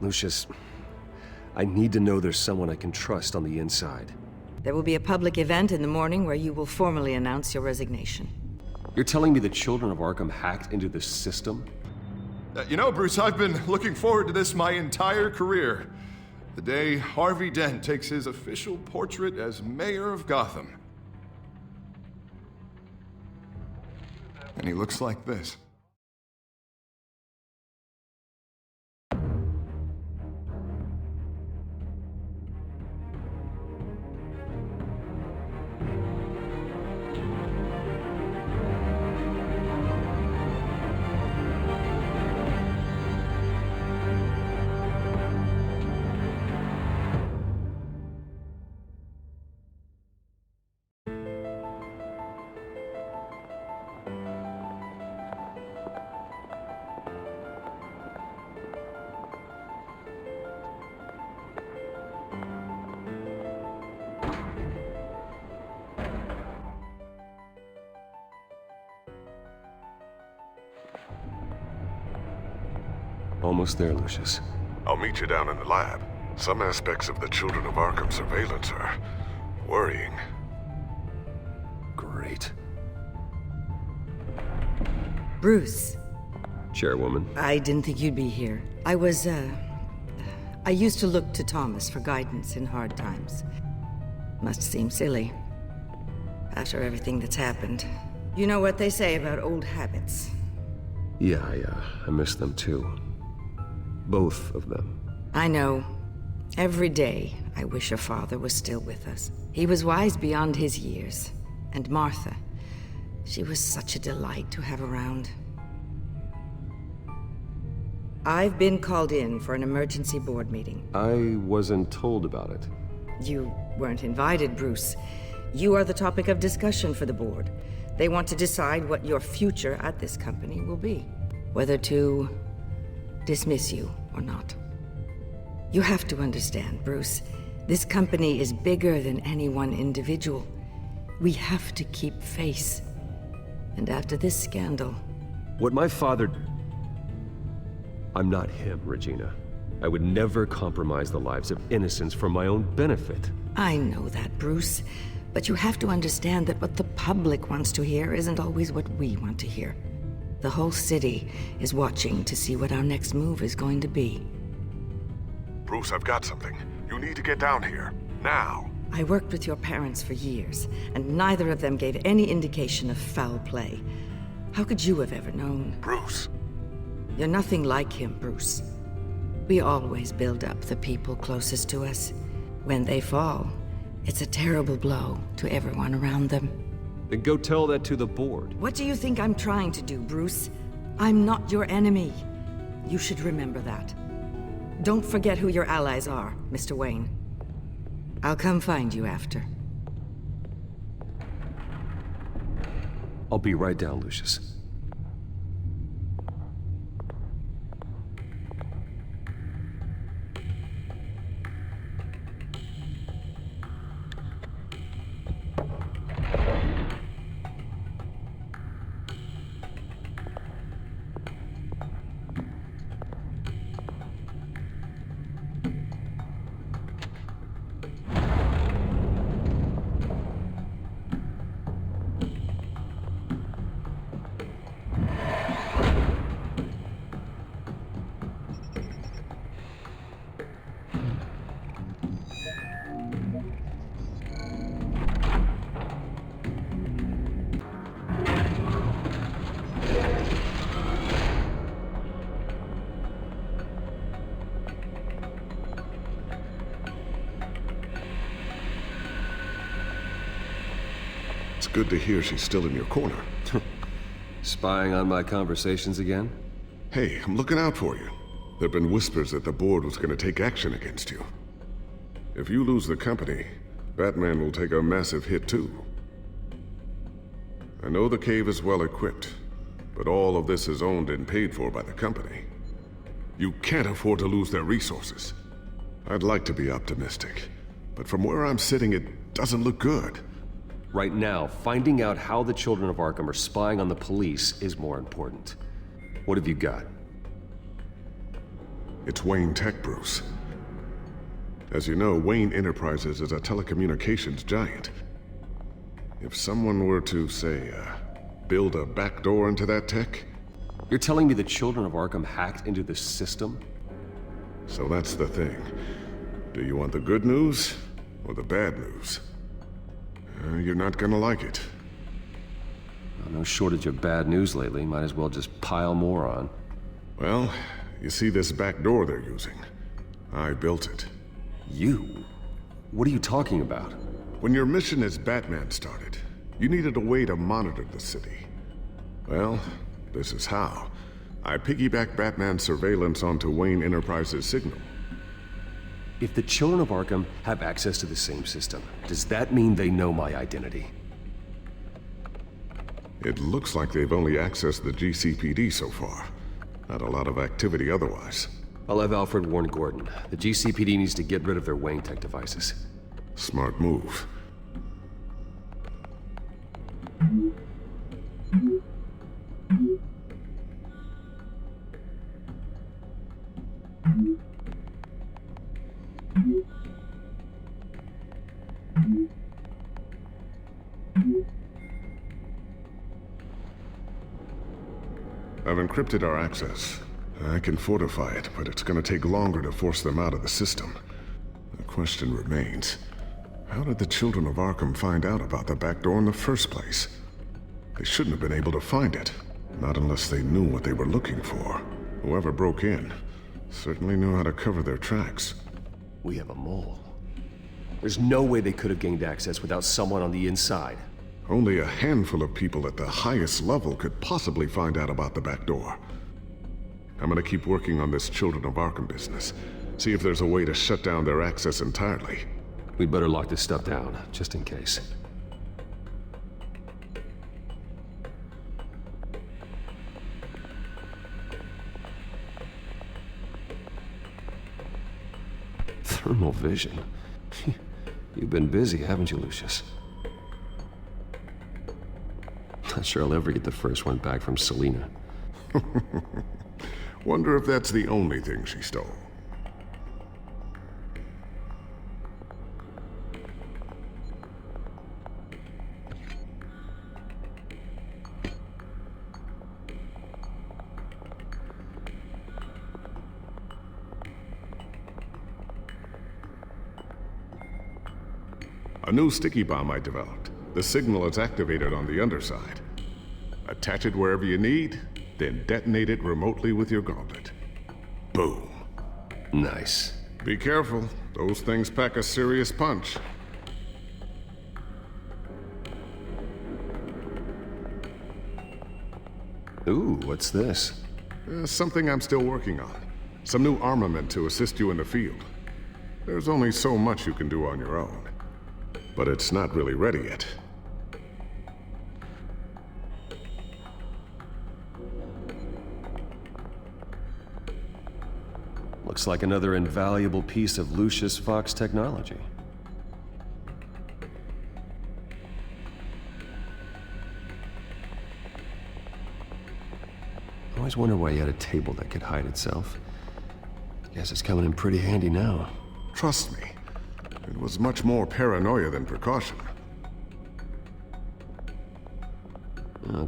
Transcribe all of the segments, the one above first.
Lucius, I need to know there's someone I can trust on the inside. There will be a public event in the morning where you will formally announce your resignation. You're telling me the children of Arkham hacked into this system? You know, Bruce, I've been looking forward to this my entire career. The day Harvey Dent takes his official portrait as mayor of Gotham. And he looks like this. Almost there, Lucius. I'll meet you down in the lab. Some aspects of the Children of Arkham surveillance are worrying. Great. Bruce. Chairwoman. I didn't think you'd be here. I used to look to Thomas for guidance in hard times. Must seem silly. After everything that's happened. You know what they say about old habits. Yeah, I miss them too. Both of them. I know. Every day, I wish your father was still with us. He was wise beyond his years. And Martha, she was such a delight to have around. I've been called in for an emergency board meeting. I wasn't told about it. You weren't invited, Bruce. You are the topic of discussion for the board. They want to decide what your future at this company will be. Whether to dismiss you or not. You have to understand, Bruce. This company is bigger than any one individual. We have to keep face. And after this scandal... What my father... I'm not him, Regina. I would never compromise the lives of innocents for my own benefit. I know that, Bruce. But you have to understand that what the public wants to hear isn't always what we want to hear. The whole city is watching to see what our next move is going to be. Bruce, I've got something. You need to get down here. Now. I worked with your parents for years, and neither of them gave any indication of foul play. How could you have ever known? Bruce. You're nothing like him, Bruce. We always build up the people closest to us. When they fall, it's a terrible blow to everyone around them. Then go tell that to the board. What do you think I'm trying to do, Bruce? I'm not your enemy. You should remember that. Don't forget who your allies are, Mr. Wayne. I'll come find you after. I'll be right down, Lucius. It's good to hear she's still in your corner. Spying on my conversations again? Hey, I'm looking out for you. There've been whispers that the board was going to take action against you. If you lose the company, Batman will take a massive hit too. I know the cave is well equipped, but all of this is owned and paid for by the company. You can't afford to lose their resources. I'd like to be optimistic, but from where I'm sitting, it doesn't look good. Right now, finding out how the children of Arkham are spying on the police is more important. What have you got? It's Wayne Tech, Bruce. As you know, Wayne Enterprises is a telecommunications giant. If someone were to, say, build a backdoor into that tech... You're telling me the children of Arkham hacked into the system? So that's the thing. Do you want the good news or the bad news? You're not gonna like it. Well, no shortage of bad news lately. Might as well just pile more on. Well, you see this back door they're using? I built it. You? What are you talking about? When your mission as Batman started, you needed a way to monitor the city. Well, this is how. I piggybacked Batman's surveillance onto Wayne Enterprises' signal. If the children of Arkham have access to the same system, does that mean they know my identity? It looks like they've only accessed the GCPD so far. Not a lot of activity otherwise. I'll have Alfred warn Gordon. The GCPD needs to get rid of their Wayne Tech devices. Smart move. I've encrypted our access. I can fortify it, but it's gonna take longer to force them out of the system. The question remains, how did the children of Arkham find out about the back door in the first place? They shouldn't have been able to find it, not unless they knew what they were looking for. Whoever broke in certainly knew how to cover their tracks. We have a mole. There's no way they could have gained access without someone on the inside. Only a handful of people at the highest level could possibly find out about the back door. I'm gonna keep working on this Children of Arkham business. See if there's a way to shut down their access entirely. We'd better lock this stuff down, just in case. Thermal vision? You've been busy, haven't you, Lucius? Not sure I'll ever get the first one back from Selina. Wonder if that's the only thing she stole. A new sticky bomb I developed. The signal is activated on the underside. Attach it wherever you need, then detonate it remotely with your gauntlet. Boom. Nice. Be careful. Those things pack a serious punch. Ooh, what's this? Something I'm still working on. Some new armament to assist you in the field. There's only so much you can do on your own. But it's not really ready yet. Looks like another invaluable piece of Lucius Fox technology. I always wonder why he had a table that could hide itself. Guess it's coming in pretty handy now. Trust me, it was much more paranoia than precaution.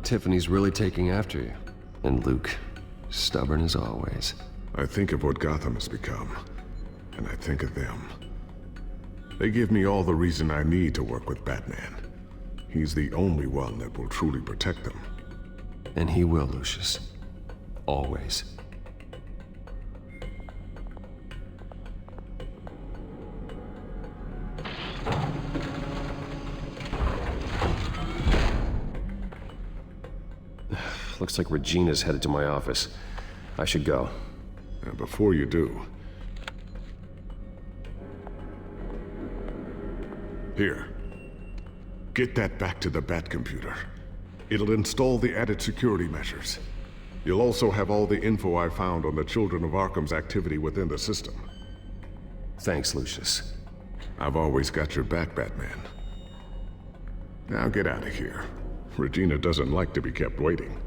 Tiffany's really taking after you. And Luke, stubborn as always. I think of what Gotham has become, and I think of them. They give me all the reason I need to work with Batman. He's the only one that will truly protect them. And he will, Lucius. Always. Looks like Regina's headed to my office. I should go. And before you do... Here. Get that back to the Bat computer. It'll install the added security measures. You'll also have all the info I found on the Children of Arkham's activity within the system. Thanks, Lucius. I've always got your back, Batman. Now get out of here. Regina doesn't like to be kept waiting.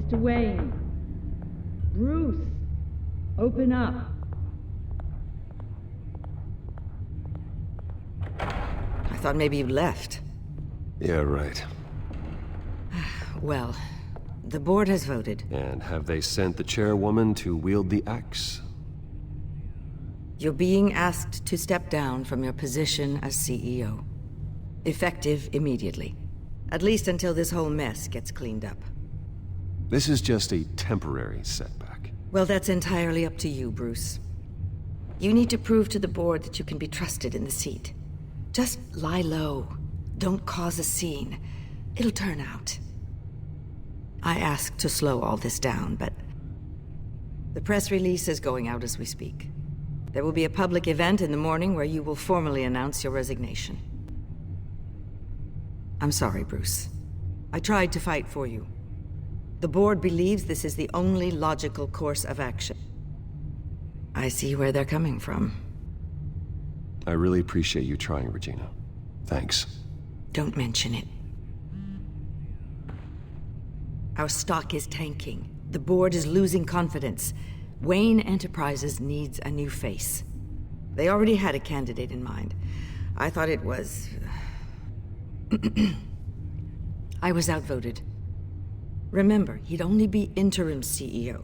Mr. Wayne. Bruce, open up. I thought maybe you left. Yeah, right. Well, the board has voted. And have they sent the chairwoman to wield the axe? You're being asked to step down from your position as CEO. Effective immediately. At least until this whole mess gets cleaned up. This is just a temporary setback. Well, that's entirely up to you, Bruce. You need to prove to the board that you can be trusted in the seat. Just lie low. Don't cause a scene. It'll turn out. I asked to slow all this down, but the press release is going out as we speak. There will be a public event in the morning where you will formally announce your resignation. I'm sorry, Bruce. I tried to fight for you. The board believes this is the only logical course of action. I see where they're coming from. I really appreciate you trying, Regina. Thanks. Don't mention it. Our stock is tanking. The board is losing confidence. Wayne Enterprises needs a new face. They already had a candidate in mind. I thought it was... I was outvoted. Remember, he'd only be interim CEO,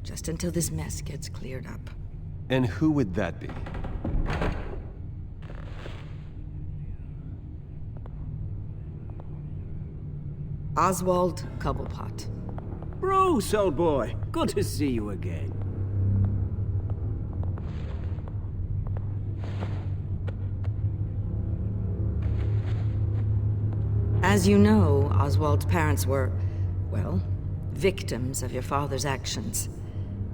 just until this mess gets cleared up. And who would that be? Oswald Cobblepot. Bruce, old boy. Good to see you again. As you know, Oswald's parents were, well, victims of your father's actions.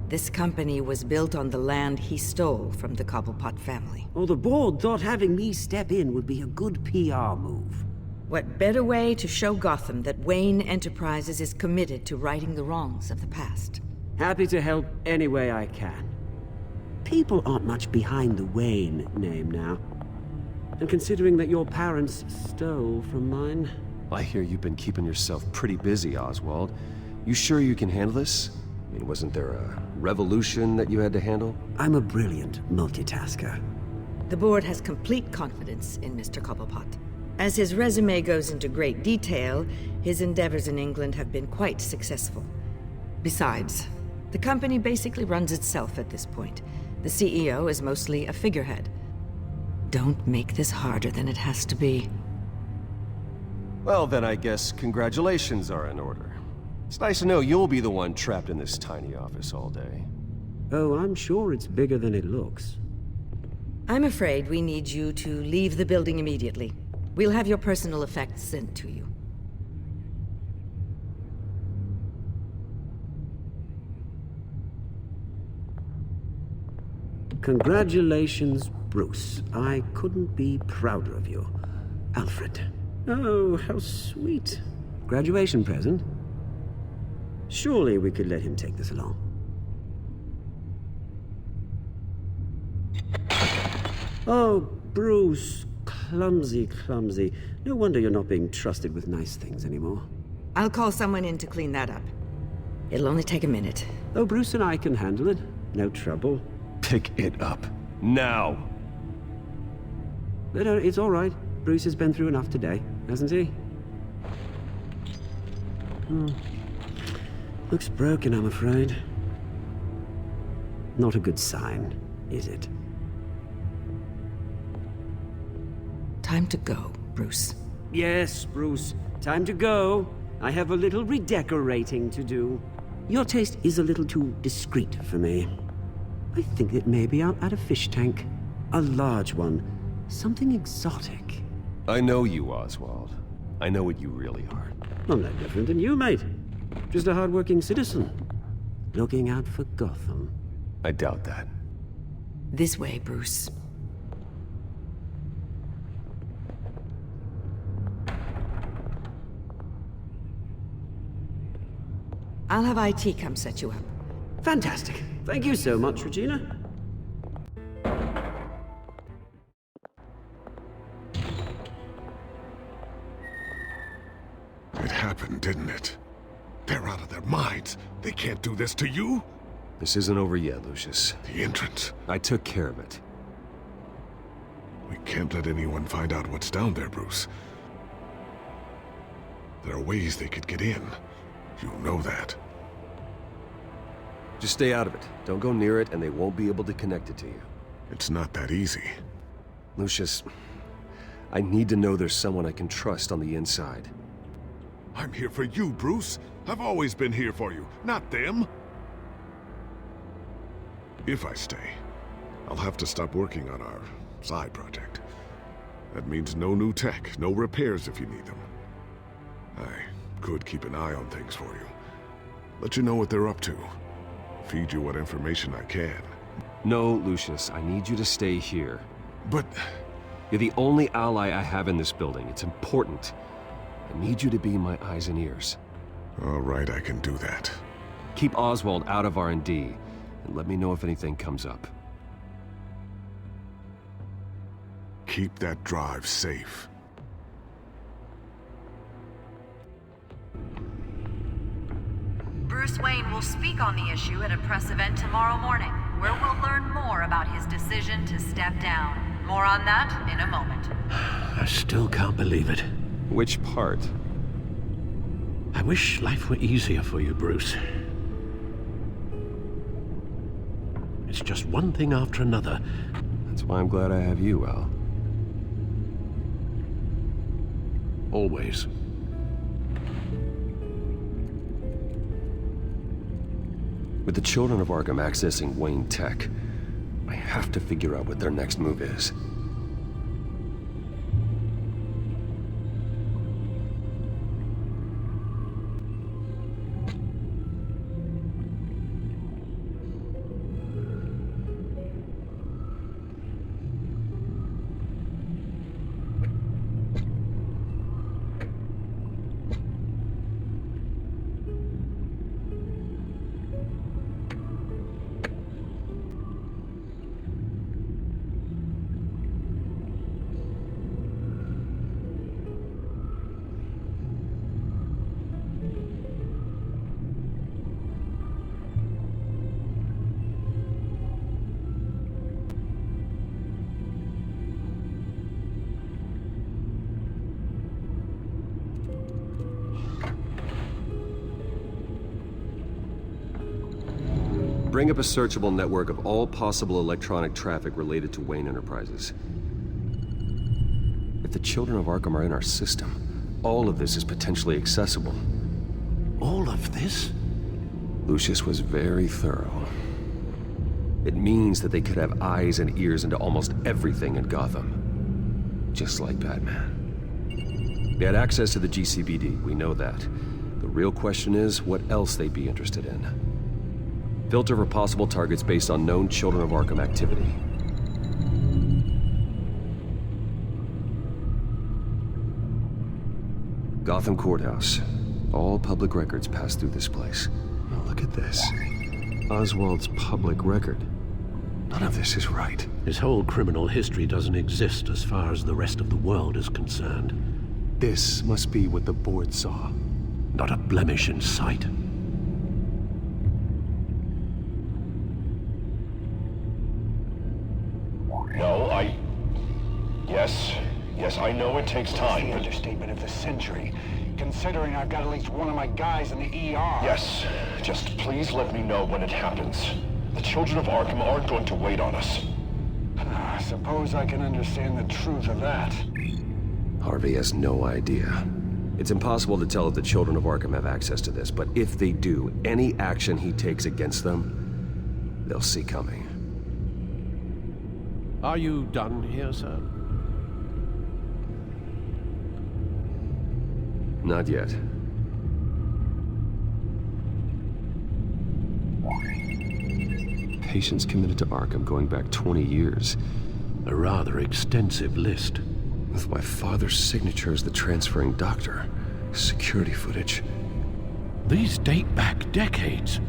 This company was built on the land he stole from the Cobblepot family. Oh, the board thought having me step in would be a good PR move. What better way to show Gotham that Wayne Enterprises is committed to righting the wrongs of the past? Happy to help any way I can. People aren't much behind the Wayne name now. And considering that your parents stole from mine... I hear you've been keeping yourself pretty busy, Oswald. You sure you can handle this? I mean, wasn't there a revolution that you had to handle? I'm a brilliant multitasker. The board has complete confidence in Mr. Cobblepot. As his resume goes into great detail, his endeavors in England have been quite successful. Besides, the company basically runs itself at this point. The CEO is mostly a figurehead. Don't make this harder than it has to be. Well, then I guess congratulations are in order. It's nice to know you'll be the one trapped in this tiny office all day. Oh, I'm sure it's bigger than it looks. I'm afraid we need you to leave the building immediately. We'll have your personal effects sent to you. Congratulations, Bruce. I couldn't be prouder of you. Alfred. Oh, how sweet. Graduation present? Surely we could let him take this along. Oh, Bruce. Clumsy, clumsy. No wonder you're not being trusted with nice things anymore. I'll call someone in to clean that up. It'll only take a minute. Oh, Bruce and I can handle it. No trouble. Pick it up. Now! But it's all right. Bruce has been through enough today, hasn't he? Looks broken, I'm afraid. Not a good sign, is it? Time to go, Bruce. Yes, Bruce. Time to go. I have a little redecorating to do. Your taste is a little too discreet for me. I think that maybe I'll add a fish tank. A large one. Something exotic. I know you, Oswald. I know what you really are. I'm no different than you, mate. Just a hard-working citizen. Looking out for Gotham. I doubt that. This way, Bruce. I'll have IT come set you up. Fantastic. Thank you so much, Regina. It happened, didn't it? They're out of their minds. They can't do this to you. This isn't over yet, Lucius. The entrance. I took care of it. We can't let anyone find out what's down there, Bruce. There are ways they could get in. You know that. Just stay out of it. Don't go near it, and they won't be able to connect it to you. It's not that easy. Lucius, I need to know there's someone I can trust on the inside. I'm here for you, Bruce. I've always been here for you, not them. If I stay, I'll have to stop working on our side project. That means no new tech, no repairs if you need them. I could keep an eye on things for you. Let you know what they're up to. Feed you what information I can. No, Lucius, I need you to stay here. But You're the only ally I have in this building. It's important. I need you to be my eyes and ears. all right, I can do that. Keep Oswald out of R&D, and let me know if anything comes up. Keep that drive safe. Bruce Wayne will speak on the issue at a press event tomorrow morning, where we'll learn more about his decision to step down. More on that in a moment. I still can't believe it. Which part? I wish life were easier for you, Bruce. It's just one thing after another. That's why I'm glad I have you, Al. Always. With the children of Arkham accessing Wayne Tech, I have to figure out what their next move is. Bring up a searchable network of all possible electronic traffic related to Wayne Enterprises. If the children of Arkham are in our system, all of this is potentially accessible. All of this? Lucius was very thorough. It means that they could have eyes and ears into almost everything in Gotham. Just like Batman. They had access to the GCPD, we know that. The real question is, what else they'd be interested in. Filter for possible targets based on known Children of Arkham activity. Gotham Courthouse. All public records pass through this place. Oh, look at this. Oswald's public record. None of this is right. His whole criminal history doesn't exist as far as the rest of the world is concerned. This must be what the board saw. Not a blemish in sight. No, Yes, I know it takes time, The but... understatement of the century, considering I've got at least one of my guys in the ER. Yes, just please let me know when it happens. The children of Arkham aren't going to wait on us. I suppose I can understand the truth of that. Harvey has no idea. It's impossible to tell if the children of Arkham have access to this, but if they do, any action he takes against them, they'll see coming. Are you done here, sir? Not yet. Patients committed to Arkham going back 20 years. A rather extensive list. With my father's signature as the transferring doctor. Security footage. These date back decades.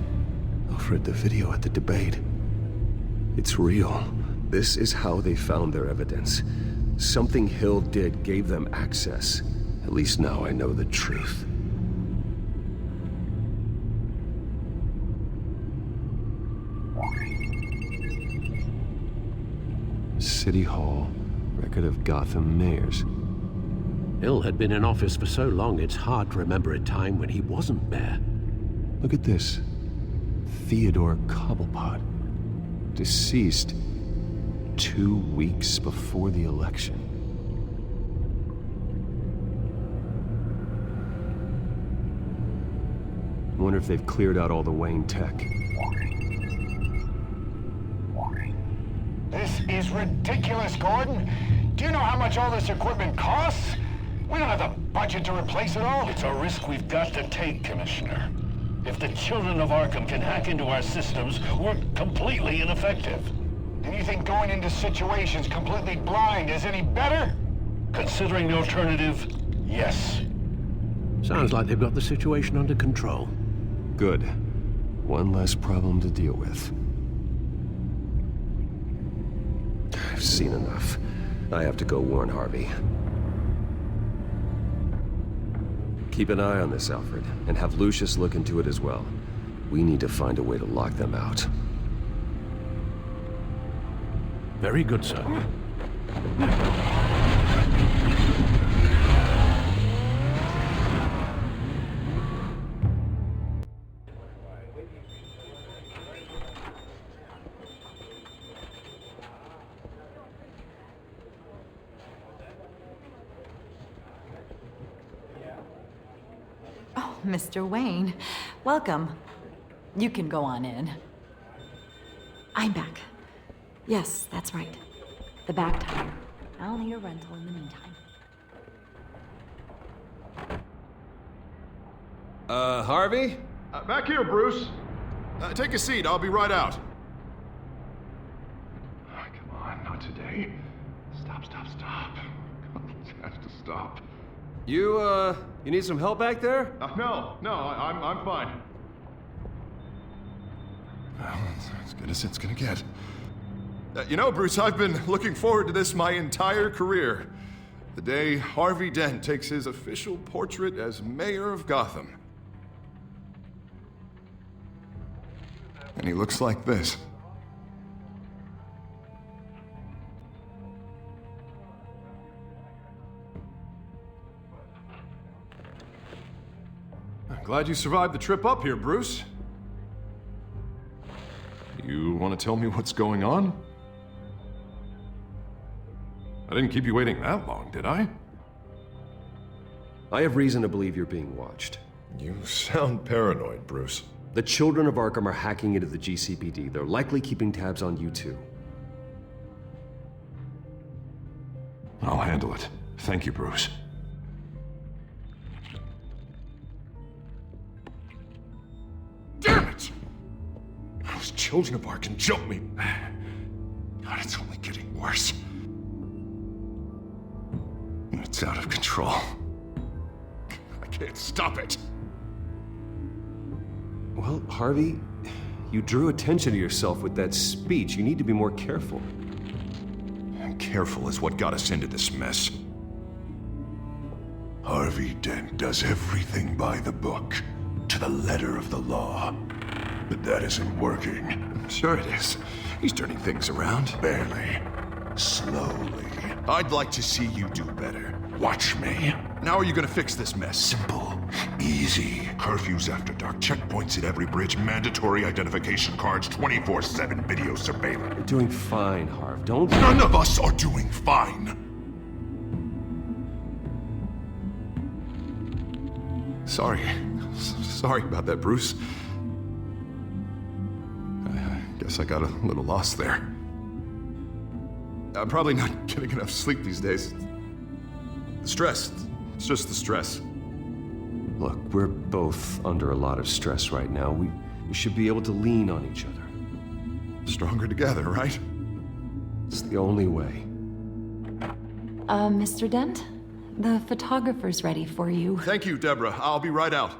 I've read the video at the debate. It's real. This is how they found their evidence. Something Hill did gave them access. At least now I know the truth. City Hall, record of Gotham mayors. Hill had been in office for so long, it's hard to remember a time when he wasn't mayor. Look at this. Theodore Cobblepot. Deceased 2 weeks before the election. I wonder if they've cleared out all the Wayne tech. This is ridiculous, Gordon. Do you know how much all this equipment costs? We don't have the budget to replace it all. It's a risk we've got to take, Commissioner. If the children of Arkham can hack into our systems, we're completely ineffective. And you think going into situations completely blind is any better? Considering the alternative, yes. Sounds like they've got the situation under control. Good. One less problem to deal with. I've seen enough. I have to go warn Harvey. Keep an eye on this, Alfred, and have Lucius look into it as well. We need to find a way to lock them out. Very good, sir. Oh, Mr. Wayne. Welcome. You can go on in. I'm back. Yes, that's right. The back tire. I'll need a rental in the meantime. Harvey? Back here, Bruce. Take a seat. I'll be right out. Oh, come on, not today. Stop. It has to stop. You need some help back there? No, I'm fine. Well, it's as good as it's gonna get. You know, Bruce, I've been looking forward to this my entire career. The day Harvey Dent takes his official portrait as mayor of Gotham. And he looks like this. I'm glad you survived the trip up here, Bruce. You want to tell me what's going on? I didn't keep you waiting that long, did I? I have reason to believe you're being watched. You sound paranoid, Bruce. The children of Arkham are hacking into the GCPD. They're likely keeping tabs on you too. I'll handle it. Thank you, Bruce. Damn it! Those children of Arkham jumped me. God, it's only getting worse. It's out of control. I can't stop it. Well, Harvey, you drew attention to yourself with that speech. You need to be more careful. And careful is what got us into this mess. Harvey Dent does everything by the book, to the letter of the law. But that isn't working. I'm sure it is. He's turning things around. Barely. Slowly. I'd like to see you do better. Watch me. Now are you gonna fix this mess? Simple. Easy. Curfews after dark, checkpoints at every bridge, mandatory identification cards, 24/7 video surveillance. You're doing fine, Harv. Don't... None of us are doing fine. Sorry about that, Bruce. I guess I got a little lost there. I'm probably not getting enough sleep these days. The stress. It's just the stress. Look, we're both under a lot of stress right now. We should be able to lean on each other. Stronger together, right? It's the only way. Mr. Dent? The photographer's ready for you. Thank you, Deborah. I'll be right out.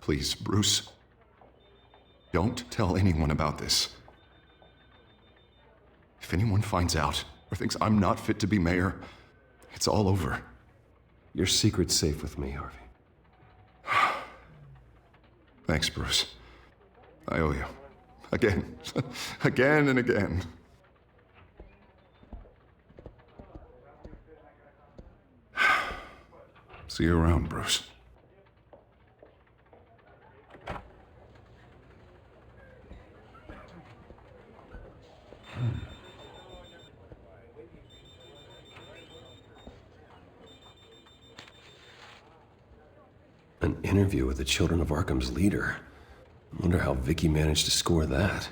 Please, Bruce. Don't tell anyone about this. If anyone finds out or thinks I'm not fit to be mayor, It's all over. Your secret's safe with me, Harvey. Thanks, Bruce. I owe you. Again. Again and again. See you around, Bruce. An interview with the Children of Arkham's leader. I wonder how Vicky managed to score that.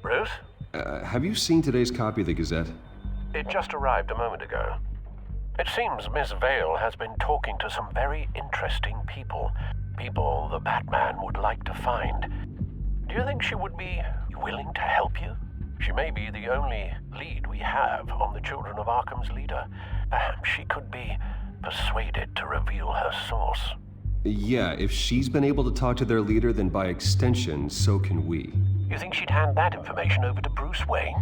Bruce? Have you seen today's copy of the Gazette? It just arrived a moment ago. It seems Miss Vale has been talking to some very interesting people. People the Batman would like to find. Do you think she would be willing to help you? She may be the only lead we have on the Children of Arkham's leader. Perhaps she could be persuaded to reveal her source. Yeah, if she's been able to talk to their leader, then by extension, so can we. You think she'd hand that information over to Bruce Wayne?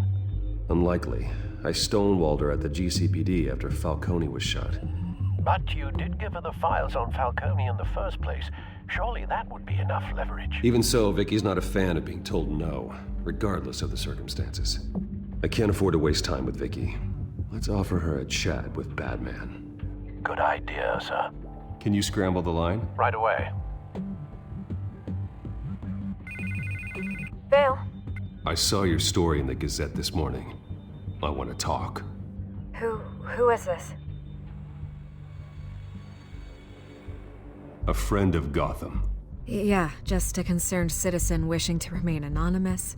Unlikely. I stonewalled her at the GCPD after Falcone was shot. But you did give her the files on Falcone in the first place. Surely that would be enough leverage. Even so, Vicky's not a fan of being told no, regardless of the circumstances. I can't afford to waste time with Vicky. Let's offer her a chat with Batman. Good idea, sir. Can you scramble the line? Right away. Vale. I saw your story in the Gazette this morning. I want to talk. Who is this? A friend of Gotham. Yeah, just a concerned citizen wishing to remain anonymous.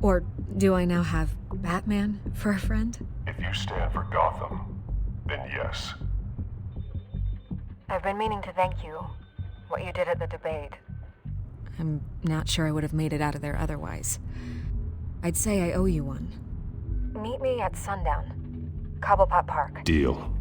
Or do I now have Batman for a friend? If you stand for Gotham, then yes. I've been meaning to thank you. What you did at the debate. I'm not sure I would have made it out of there otherwise. I'd say I owe you one. Meet me at sundown. Cobblepot Park. Deal.